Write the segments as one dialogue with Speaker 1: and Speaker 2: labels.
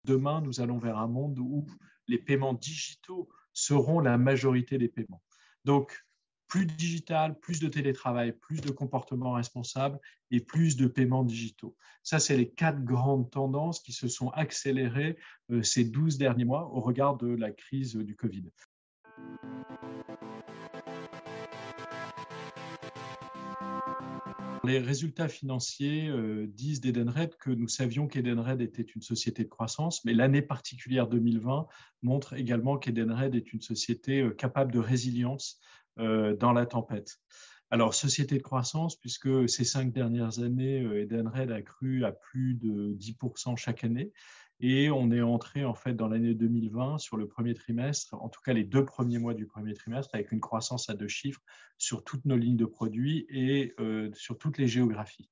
Speaker 1: Demain, nous allons vers un monde où les paiements digitaux seront la majorité des paiements. Donc, plus digital, plus de télétravail, plus de comportements responsables et plus de paiements digitaux. Ça, c'est les 4 grandes tendances qui se sont accélérées ces 12 derniers mois au regard de la crise du Covid. Les résultats financiers disent d'Edenred que nous savions qu'Edenred était une société de croissance, mais l'année particulière 2020 montre également qu'Edenred est une société capable de résilience dans la tempête. Alors, société de croissance, puisque ces 5 dernières années, Edenred a cru à plus de 10% chaque année. Et on est entré en fait dans l'année 2020 sur le premier trimestre, en tout cas les 2 premiers mois du premier trimestre, avec une croissance à 2 chiffres sur toutes nos lignes de produits et sur toutes les géographies.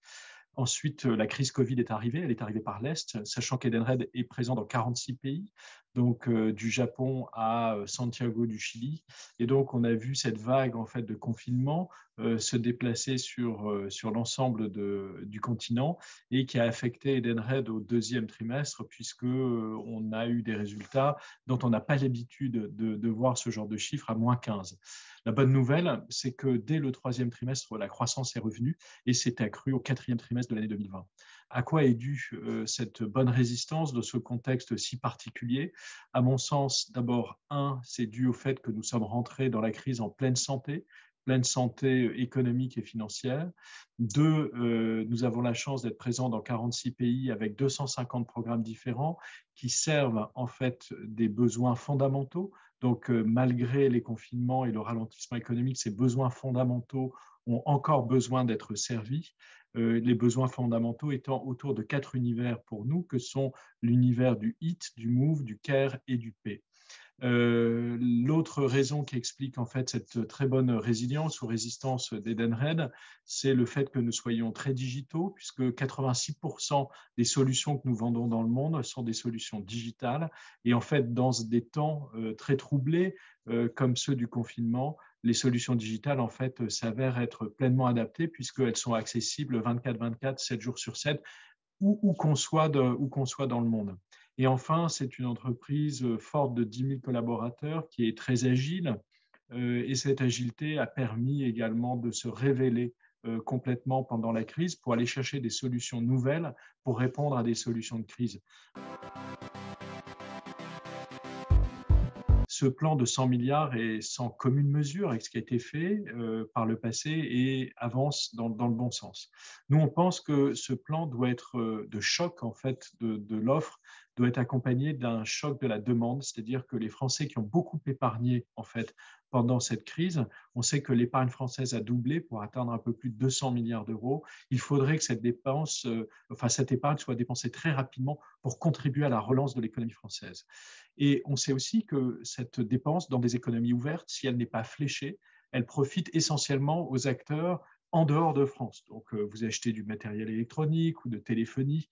Speaker 1: Ensuite, la crise Covid est arrivée. Elle est arrivée par l'Est, sachant qu'Edenred est présent dans 46 pays, donc du Japon à Santiago du Chili. Et donc, on a vu cette vague en fait, de confinement se déplacer sur l'ensemble du continent et qui a affecté Edenred au 2e trimestre, puisqu'on a eu des résultats dont on n'a pas l'habitude de voir ce genre de chiffres à moins 15. La bonne nouvelle, c'est que dès le 3e trimestre, la croissance est revenue et s'est accrue au 4e trimestre de l'année 2020. À quoi est due cette bonne résistance de ce contexte si particulier? À mon sens, d'abord, c'est dû au fait que nous sommes rentrés dans la crise en pleine santé économique et financière. 2, nous avons la chance d'être présents dans 46 pays avec 250 programmes différents qui servent en fait des besoins fondamentaux. Donc, malgré les confinements et le ralentissement économique, ces besoins fondamentaux ont encore besoin d'être servis. Les besoins fondamentaux étant autour de 4 univers pour nous, que sont l'univers du HIT, du MOVE, du CARE et du P. L'autre raison qui explique en fait cette très bonne résilience ou résistance d'Edenred, c'est le fait que nous soyons très digitaux, puisque 86% des solutions que nous vendons dans le monde sont des solutions digitales. Et en fait, dans des temps très troublés comme ceux du confinement, les solutions digitales en fait s'avèrent être pleinement adaptées puisqu'elles sont accessibles 24/24, 7 jours sur 7, où qu'on soit dans le monde. Et enfin, c'est une entreprise forte de 10 000 collaborateurs qui est très agile. Et cette agilité a permis également de se révéler complètement pendant la crise pour aller chercher des solutions nouvelles pour répondre à des solutions de crise. Ce plan de 100 milliards est sans commune mesure avec ce qui a été fait par le passé et avance dans le bon sens. Nous, on pense que ce plan doit être de choc en fait, de l'offre, doit être accompagné d'un choc de la demande, c'est-à-dire que les Français qui ont beaucoup épargné en fait, pendant cette crise, on sait que l'épargne française a doublé pour atteindre un peu plus de 200 milliards d'euros. Il faudrait que cette épargne soit dépensée très rapidement pour contribuer à la relance de l'économie française. Et on sait aussi que cette dépense dans des économies ouvertes, si elle n'est pas fléchée, elle profite essentiellement aux acteurs en dehors de France. Donc, vous achetez du matériel électronique ou de téléphonie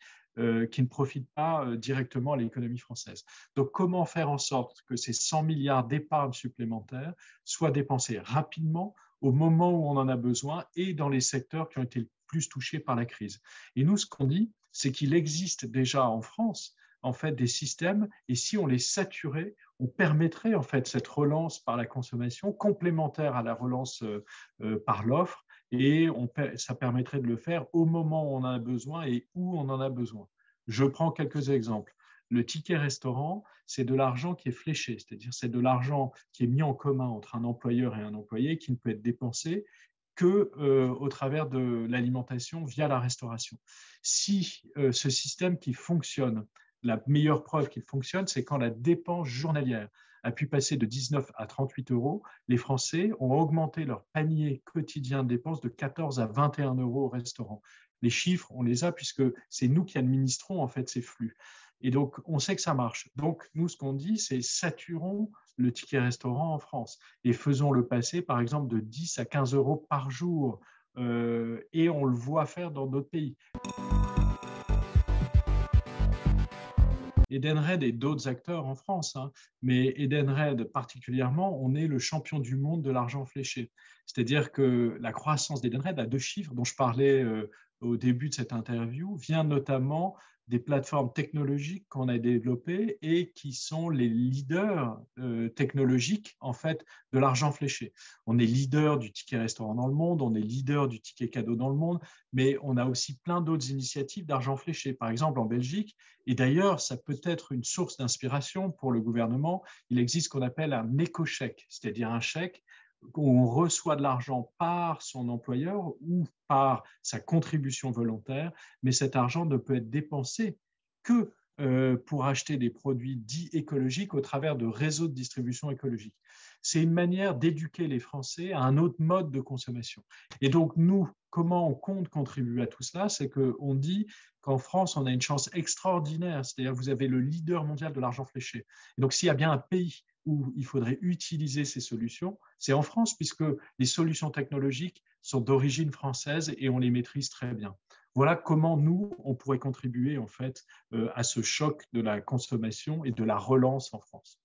Speaker 1: qui ne profitent pas directement à l'économie française. Donc, comment faire en sorte que ces 100 milliards d'épargne supplémentaires soient dépensés rapidement au moment où on en a besoin et dans les secteurs qui ont été le plus touchés par la crise? Et nous, ce qu'on dit, c'est qu'il existe déjà en France en fait des systèmes et si on les saturait, on permettrait en fait cette relance par la consommation complémentaire à la relance par l'offre et ça permettrait de le faire au moment où on en a besoin et où on en a besoin. Je prends quelques exemples. Le ticket restaurant, c'est de l'argent qui est fléché, c'est-à-dire c'est de l'argent qui est mis en commun entre un employeur et un employé qui ne peut être dépensé qu'au travers de l'alimentation via la restauration. Si ce système qui fonctionne, la meilleure preuve qu'il fonctionne, c'est quand la dépense journalière a pu passer de 19 à 38 euros, les Français ont augmenté leur panier quotidien de dépenses de 14 à 21 euros au restaurant. Les chiffres, on les a puisque c'est nous qui administrons en fait ces flux. Et donc, on sait que ça marche. Donc, nous, ce qu'on dit, c'est saturons le ticket restaurant en France et faisons-le passer, par exemple, de 10 à 15 euros par jour. Et on le voit faire dans d'autres pays. Edenred et d'autres acteurs en France, mais Edenred particulièrement, on est le champion du monde de l'argent fléché. C'est-à-dire que la croissance d'Edenred à 2 chiffres dont je parlais au début de cette interview vient notamment des plateformes technologiques qu'on a développées et qui sont les leaders technologiques en fait de l'argent fléché. On est leader du ticket restaurant dans le monde, on est leader du ticket cadeau dans le monde, mais on a aussi plein d'autres initiatives d'argent fléché. Par exemple, en Belgique, et d'ailleurs, ça peut être une source d'inspiration pour le gouvernement, il existe ce qu'on appelle un éco-chèque, c'est-à-dire un chèque où on reçoit de l'argent par son employeur ou par sa contribution volontaire, mais cet argent ne peut être dépensé que pour acheter des produits dits écologiques au travers de réseaux de distribution écologique. C'est une manière d'éduquer les Français à un autre mode de consommation. Et donc, nous, comment on compte contribuer à tout cela? C'est qu'on dit qu'en France, on a une chance extraordinaire, c'est-à-dire que vous avez le leader mondial de l'argent fléché. Et donc, s'il y a bien un pays où il faudrait utiliser ces solutions, c'est en France, puisque les solutions technologiques sont d'origine française et on les maîtrise très bien. Voilà comment nous, on pourrait contribuer en fait à ce choc de la consommation et de la relance en France.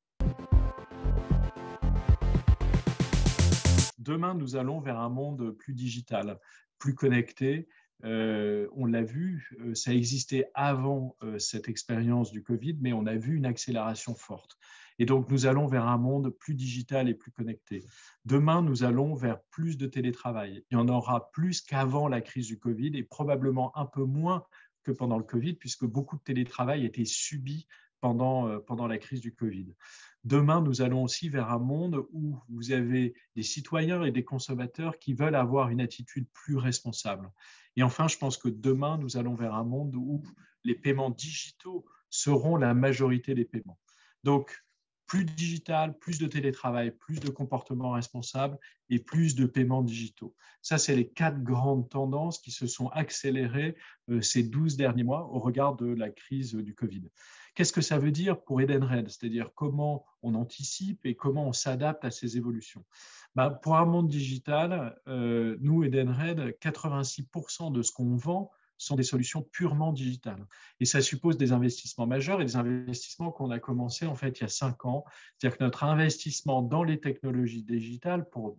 Speaker 1: Demain, nous allons vers un monde plus digital, plus connecté. On l'a vu, ça existait avant cette expérience du Covid, mais on a vu une accélération forte. Et donc, nous allons vers un monde plus digital et plus connecté. Demain, nous allons vers plus de télétravail. Il y en aura plus qu'avant la crise du Covid et probablement un peu moins que pendant le Covid, puisque beaucoup de télétravail a été subi pendant la crise du Covid. Demain, nous allons aussi vers un monde où vous avez des citoyens et des consommateurs qui veulent avoir une attitude plus responsable. Et enfin, je pense que demain, nous allons vers un monde où les paiements digitaux seront la majorité des paiements. Donc, plus digital, plus de télétravail, plus de comportements responsables et plus de paiements digitaux. Ça, c'est les 4 grandes tendances qui se sont accélérées ces 12 derniers mois au regard de la crise du Covid. Qu'est-ce que ça veut dire pour Edenred? C'est-à-dire comment on anticipe et comment on s'adapte à ces évolutions. Pour un monde digital, nous, Edenred, 86% de ce qu'on vend sont des solutions purement digitales. Et ça suppose des investissements majeurs et des investissements qu'on a commencé en fait il y a 5 ans. C'est-à-dire que notre investissement dans les technologies digitales pour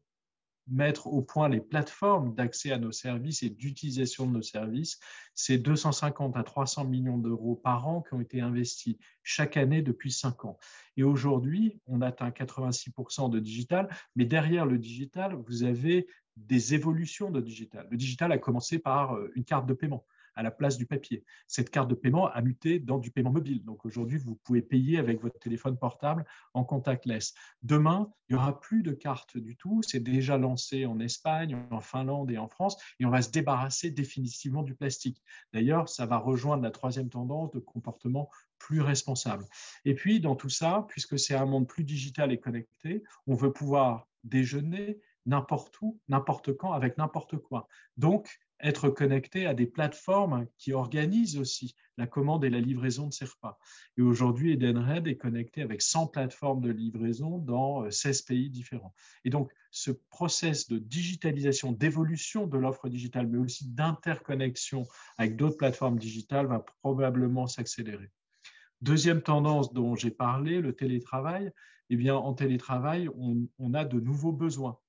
Speaker 1: mettre au point les plateformes d'accès à nos services et d'utilisation de nos services, c'est 250 à 300 millions d'euros par an qui ont été investis chaque année depuis 5 ans. Et aujourd'hui, on atteint 86% de digital, mais derrière le digital, vous avez des évolutions de digital. Le digital a commencé par une carte de paiement à la place du papier. Cette carte de paiement a muté dans du paiement mobile. Donc aujourd'hui, vous pouvez payer avec votre téléphone portable en contactless. Demain, il n'y aura plus de carte du tout. C'est déjà lancé en Espagne, en Finlande et en France. Et on va se débarrasser définitivement du plastique. D'ailleurs, ça va rejoindre la 3e tendance de comportement plus responsable. Et puis, dans tout ça, puisque c'est un monde plus digital et connecté, on veut pouvoir déjeuner n'importe où, n'importe quand, avec n'importe quoi. Donc, être connecté à des plateformes qui organisent aussi la commande et la livraison de ces repas. Et aujourd'hui, Edenred est connecté avec 100 plateformes de livraison dans 16 pays différents. Et donc, ce process de digitalisation, d'évolution de l'offre digitale, mais aussi d'interconnexion avec d'autres plateformes digitales va probablement s'accélérer. Deuxième tendance dont j'ai parlé, le télétravail. Eh bien, en télétravail, on a de nouveaux besoins.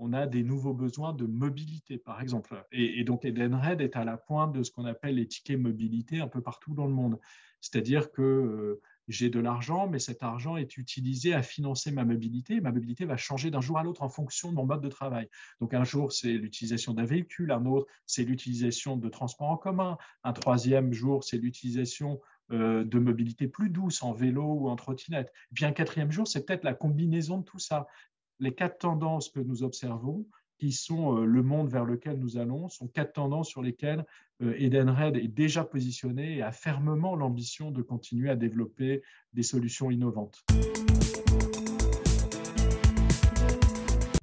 Speaker 1: On a des nouveaux besoins de mobilité, par exemple. Et donc, Edenred est à la pointe de ce qu'on appelle les tickets mobilité un peu partout dans le monde. C'est-à-dire que j'ai de l'argent, mais cet argent est utilisé à financer ma mobilité. Ma mobilité va changer d'un jour à l'autre en fonction de mon mode de travail. Donc, un jour, c'est l'utilisation d'un véhicule, un autre, c'est l'utilisation de transports en commun, un troisième jour, c'est l'utilisation de mobilité plus douce en vélo ou en trottinette. Puis un 4e jour, c'est peut-être la combinaison de tout ça. Les 4 tendances que nous observons, qui sont le monde vers lequel nous allons, sont 4 tendances sur lesquelles Edenred est déjà positionné et a fermement l'ambition de continuer à développer des solutions innovantes.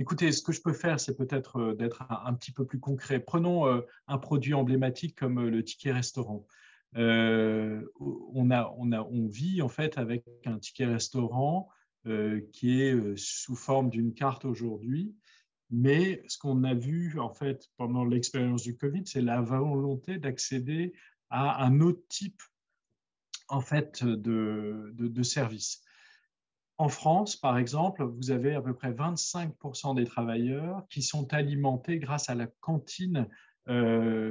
Speaker 1: Écoutez, ce que je peux faire, c'est peut-être d'être un petit peu plus concret. Prenons un produit emblématique comme le ticket restaurant. On vit en fait avec un ticket restaurant qui est sous forme d'une carte aujourd'hui. Mais ce qu'on a vu en fait pendant l'expérience du Covid, c'est la volonté d'accéder à un autre type en fait de service. En France, par exemple, vous avez à peu près 25% des travailleurs qui sont alimentés grâce à la cantine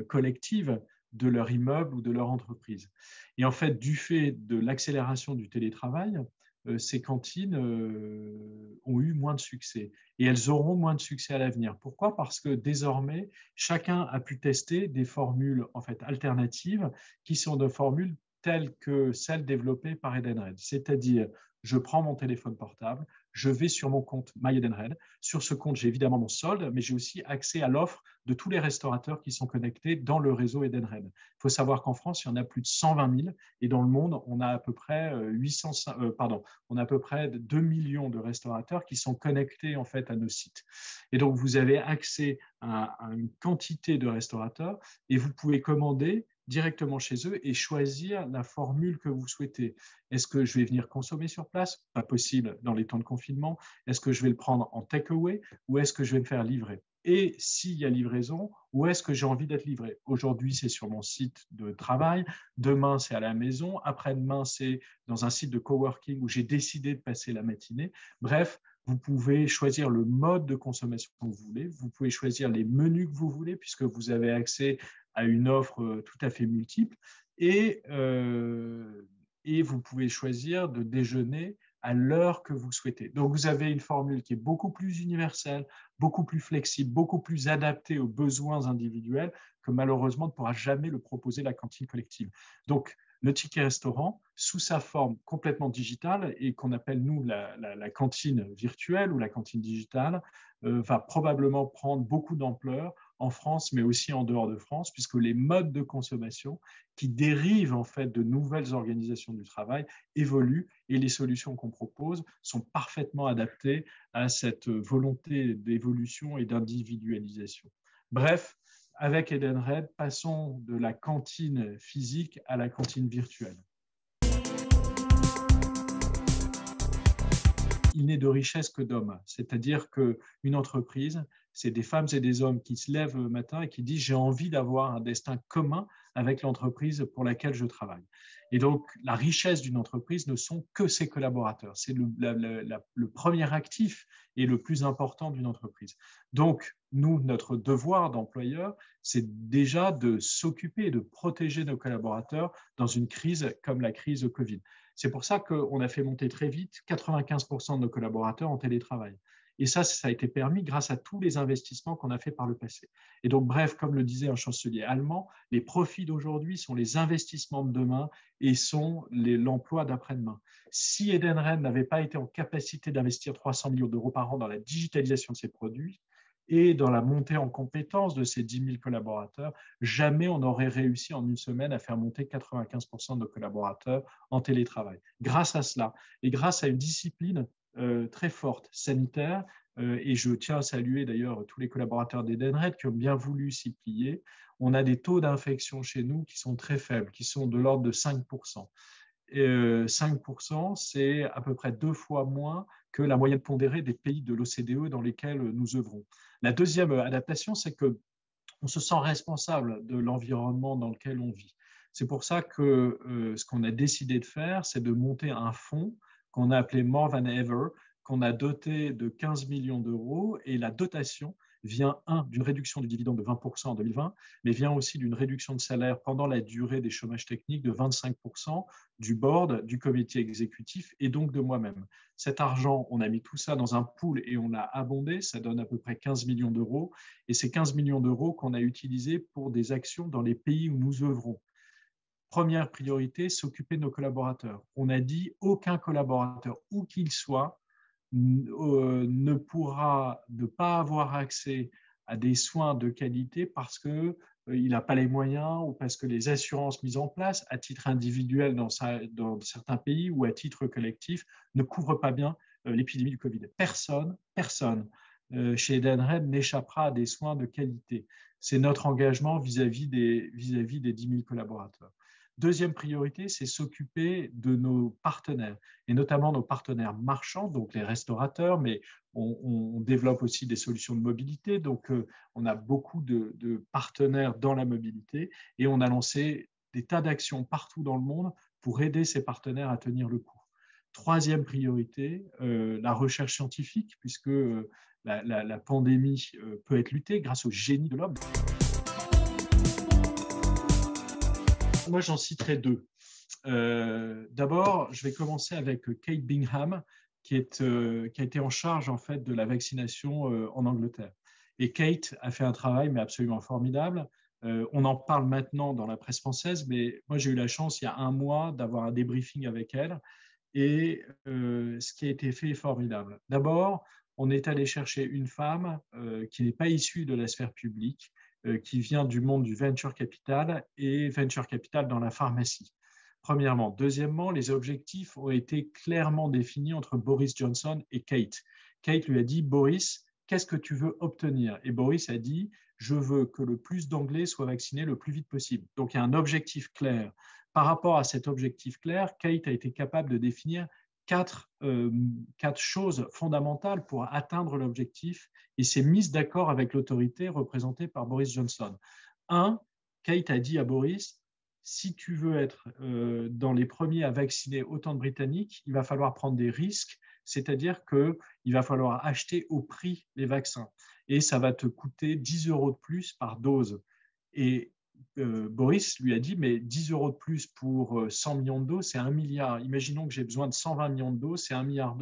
Speaker 1: collective de leur immeuble ou de leur entreprise. Et en fait, du fait de l'accélération du télétravail, ces cantines ont eu moins de succès et elles auront moins de succès à l'avenir. Pourquoi? Parce que désormais, chacun a pu tester des formules en fait alternatives qui sont des formules telles que celles développées par Edenred. C'est-à-dire, je prends mon téléphone portable, je vais sur mon compte MyEdenred. Sur ce compte, j'ai évidemment mon solde, mais j'ai aussi accès à l'offre de tous les restaurateurs qui sont connectés dans le réseau Edenred. Il faut savoir qu'en France, il y en a plus de 120 000 et dans le monde, on a à peu près 2 millions de restaurateurs qui sont connectés en fait à nos sites. Et donc, vous avez accès à une quantité de restaurateurs et vous pouvez commander directement chez eux et choisir la formule que vous souhaitez. Est-ce que je vais venir consommer sur place? Pas possible dans les temps de confinement. Est-ce que je vais le prendre en take-away ou est-ce que je vais me faire livrer? Et s'il y a livraison, où est-ce que j'ai envie d'être livré? Aujourd'hui, c'est sur mon site de travail. Demain, c'est à la maison. Après-demain, c'est dans un site de coworking où j'ai décidé de passer la matinée. Bref, vous pouvez choisir le mode de consommation que vous voulez. Vous pouvez choisir les menus que vous voulez puisque vous avez accès à une offre tout à fait multiple. Et vous pouvez choisir de déjeuner à l'heure que vous souhaitez. Donc, vous avez une formule qui est beaucoup plus universelle, beaucoup plus flexible, beaucoup plus adaptée aux besoins individuels que malheureusement ne pourra jamais le proposer la cantine collective. Donc, le ticket restaurant, sous sa forme complètement digitale et qu'on appelle, nous, la cantine virtuelle ou la cantine digitale, va probablement prendre beaucoup d'ampleur en France, mais aussi en dehors de France, puisque les modes de consommation qui dérivent en fait de nouvelles organisations du travail évoluent et les solutions qu'on propose sont parfaitement adaptées à cette volonté d'évolution et d'individualisation. Bref, avec Edenred, passons de la cantine physique à la cantine virtuelle. Il n'est de richesse que d'hommes, c'est-à-dire qu'une entreprise, c'est des femmes et des hommes qui se lèvent le matin et qui disent « j'ai envie d'avoir un destin commun avec l'entreprise pour laquelle je travaille ». Et donc, la richesse d'une entreprise ne sont que ses collaborateurs. C'est le premier actif et le plus important d'une entreprise. Donc, nous, notre devoir d'employeur, c'est déjà de s'occuper et de protéger nos collaborateurs dans une crise comme la crise Covid. C'est pour ça qu'on a fait monter très vite 95% de nos collaborateurs en télétravail. Et ça a été permis grâce à tous les investissements qu'on a fait par le passé. Et donc, bref, comme le disait un chancelier allemand, les profits d'aujourd'hui sont les investissements de demain et sont l'emploi d'après-demain. Si Edenred n'avait pas été en capacité d'investir 300 millions d'euros par an dans la digitalisation de ses produits et dans la montée en compétences de ces 10 000 collaborateurs, jamais on n'aurait réussi en une semaine à faire monter 95% de nos collaborateurs en télétravail. Grâce à cela et grâce à une discipline très forte sanitaire, et je tiens à saluer d'ailleurs tous les collaborateurs d'Edenred qui ont bien voulu s'y plier, on a des taux d'infection chez nous qui sont très faibles, qui sont de l'ordre de 5%. Et 5%, c'est à peu près 2 fois moins que la moyenne pondérée des pays de l'OCDE dans lesquels nous œuvrons. La deuxième adaptation, c'est qu'on se sent responsable de l'environnement dans lequel on vit. C'est pour ça que ce qu'on a décidé de faire, c'est de monter un fonds qu'on a appelé More Than Ever, qu'on a doté de 15 millions d'euros, et la dotation vient, d'une réduction du dividende de 20% en 2020, mais vient aussi d'une réduction de salaire pendant la durée des chômages techniques de 25% du board, du comité exécutif et donc de moi-même. Cet argent, on a mis tout ça dans un pool et on l'a abondé, ça donne à peu près 15 millions d'euros, et c'est 15 millions d'euros qu'on a utilisés pour des actions dans les pays où nous œuvrons. Première priorité, s'occuper de nos collaborateurs. On a dit aucun collaborateur, où qu'il soit, ne pourra ne pas avoir accès à des soins de qualité parce qu'il n'a pas les moyens ou parce que les assurances mises en place à titre individuel dans certains pays ou à titre collectif ne couvrent pas bien l'épidémie du Covid. Personne chez Edenred n'échappera à des soins de qualité. C'est notre engagement vis-à-vis des 10 000 collaborateurs. Deuxième priorité, c'est s'occuper de nos partenaires, et notamment nos partenaires marchands, donc les restaurateurs, mais on développe aussi des solutions de mobilité, donc on a beaucoup de partenaires dans la mobilité, et on a lancé des tas d'actions partout dans le monde pour aider ces partenaires à tenir le coup. Troisième priorité, la recherche scientifique, puisque la pandémie peut être luttée grâce au génie de l'homme. Moi, j'en citerai deux. D'abord, je vais commencer avec Kate Bingham, qui a été en charge en fait de la vaccination en Angleterre. Et Kate a fait un travail mais absolument formidable. On en parle maintenant dans la presse française, mais moi j'ai eu la chance il y a un mois d'avoir un débriefing avec elle. Et ce qui a été fait est formidable. D'abord, on est allé chercher une femme qui n'est pas issue de la sphère publique, qui vient du monde du venture capital et venture capital dans la pharmacie. Premièrement. Deuxièmement, les objectifs ont été clairement définis entre Boris Johnson et Kate. Kate lui a dit, Boris, qu'est-ce que tu veux obtenir? Et Boris a dit, je veux que le plus d'Anglais soient vaccinés le plus vite possible. Donc, il y a un objectif clair. Par rapport à cet objectif clair, Kate a été capable de définir quatre choses fondamentales pour atteindre l'objectif et s'est mise d'accord avec l'autorité représentée par Boris Johnson. Un, Kate a dit à Boris, si tu veux être dans les premiers à vacciner autant de Britanniques, il va falloir prendre des risques, c'est-à-dire qu'il va falloir acheter au prix les vaccins et ça va te coûter 10 € de plus par dose. Et Boris lui a dit, mais 10 € de plus pour 100 millions de doses, c'est 1 milliard. Imaginons que j'ai besoin de 120 millions de doses, c'est 1,2 milliard.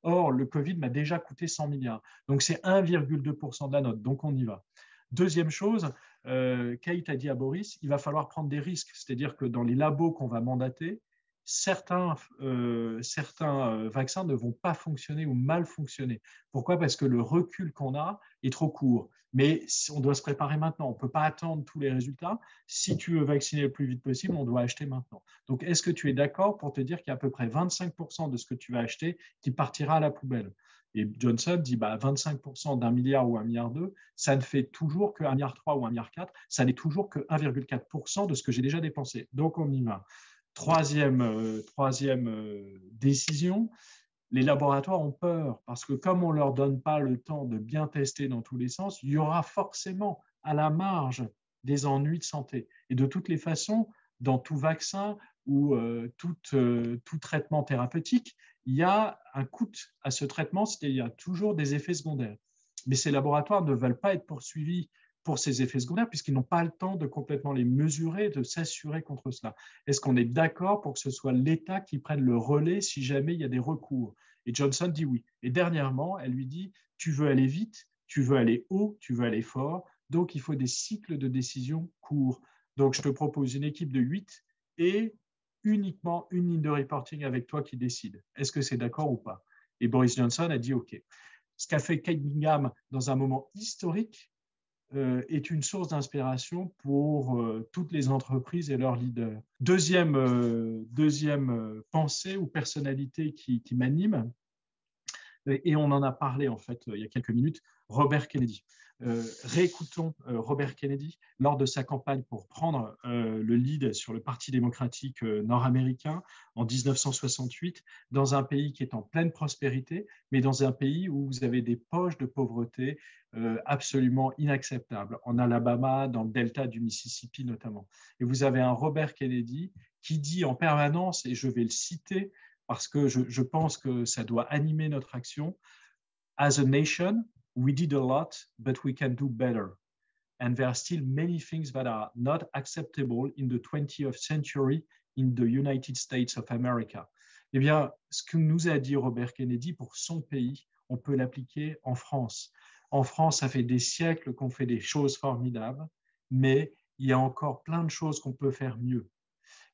Speaker 1: Or, le Covid m'a déjà coûté 100 milliards. Donc, c'est 1,2% de la note. Donc, on y va. Deuxième chose, Kate a dit à Boris, il va falloir prendre des risques. C'est-à-dire que dans les labos qu'on va mandater, certains vaccins ne vont pas fonctionner ou mal fonctionner. Pourquoi? Parce que le recul qu'on a est trop court. Mais on doit se préparer maintenant. On ne peut pas attendre tous les résultats. Si tu veux vacciner le plus vite possible, on doit acheter maintenant. Donc, est-ce que tu es d'accord pour te dire qu'il y a à peu près 25% de ce que tu vas acheter qui partira à la poubelle? Et Johnson dit 25% d'1 milliard ou 1,2 milliard, ça ne fait toujours que 1,3 milliard ou 1,4 milliard, ça n'est toujours que 1,4% de ce que j'ai déjà dépensé. Donc, on y va. Troisième décision, les laboratoires ont peur parce que comme on ne leur donne pas le temps de bien tester dans tous les sens, il y aura forcément à la marge des ennuis de santé. Et de toutes les façons, dans tout vaccin ou tout traitement thérapeutique, il y a un coût à ce traitement, c'est-à-dire qu'il y a toujours des effets secondaires. Mais ces laboratoires ne veulent pas être poursuivis pour ces effets secondaires puisqu'ils n'ont pas le temps de complètement les mesurer, de s'assurer contre cela. Est-ce qu'on est d'accord pour que ce soit l'État qui prenne le relais si jamais il y a des recours? Et Johnson dit oui. Et dernièrement, elle lui dit, tu veux aller vite, tu veux aller haut, tu veux aller fort, donc il faut des cycles de décision courts. Donc je te propose une équipe de 8 et uniquement une ligne de reporting avec toi qui décide. Est-ce que c'est d'accord ou pas? Et Boris Johnson a dit OK. Ce qu'a fait Kate Bingham dans un moment historique est une source d'inspiration pour toutes les entreprises et leurs leaders. Deuxième pensée ou personnalité qui m'anime, et on en a parlé en fait il y a quelques minutes, Robert Kennedy. Réécoutons Robert Kennedy lors de sa campagne pour prendre le lead sur le Parti démocratique nord-américain en 1968, dans un pays qui est en pleine prospérité, mais dans un pays où vous avez des poches de pauvreté absolument inacceptables, en Alabama, dans le delta du Mississippi notamment. Et vous avez un Robert Kennedy qui dit en permanence, et je vais le citer parce que je pense que ça doit animer notre action, as a nation, we did a lot, but we can do better. And there are still many things that are not acceptable in the 20th century in the United States of America. Eh bien, ce que nous a dit Robert Kennedy pour son pays, on peut l'appliquer en France. En France, ça fait des siècles qu'on fait des choses formidables, mais il y a encore plein de choses qu'on peut faire mieux.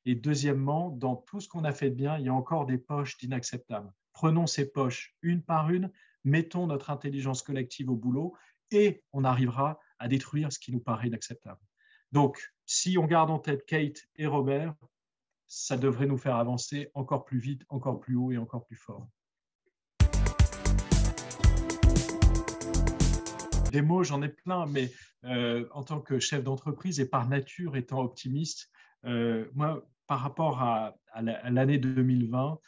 Speaker 1: Et deuxièmement, dans tout ce qu'on a fait de bien, il y a encore des poches d'inacceptables. Prenons ces poches une par une, mettons notre intelligence collective au boulot et on arrivera à détruire ce qui nous paraît inacceptable. Donc, si on garde en tête Kate et Robert, ça devrait nous faire avancer encore plus vite, encore plus haut et encore plus fort. Des mots, j'en ai plein, mais en tant que chef d'entreprise et par nature étant optimiste, moi, par rapport à l'année 2020,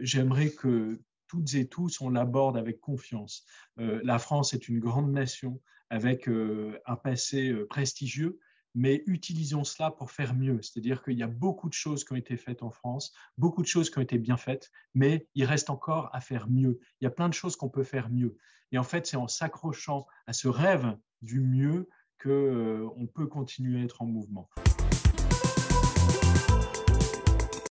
Speaker 1: j'aimerais que toutes et tous, on l'aborde avec confiance. La France est une grande nation avec un passé prestigieux, mais utilisons cela pour faire mieux. C'est-à-dire qu'il y a beaucoup de choses qui ont été faites en France, beaucoup de choses qui ont été bien faites, mais il reste encore à faire mieux. Il y a plein de choses qu'on peut faire mieux. Et en fait, c'est en s'accrochant à ce rêve du mieux qu'on peut continuer à être en mouvement.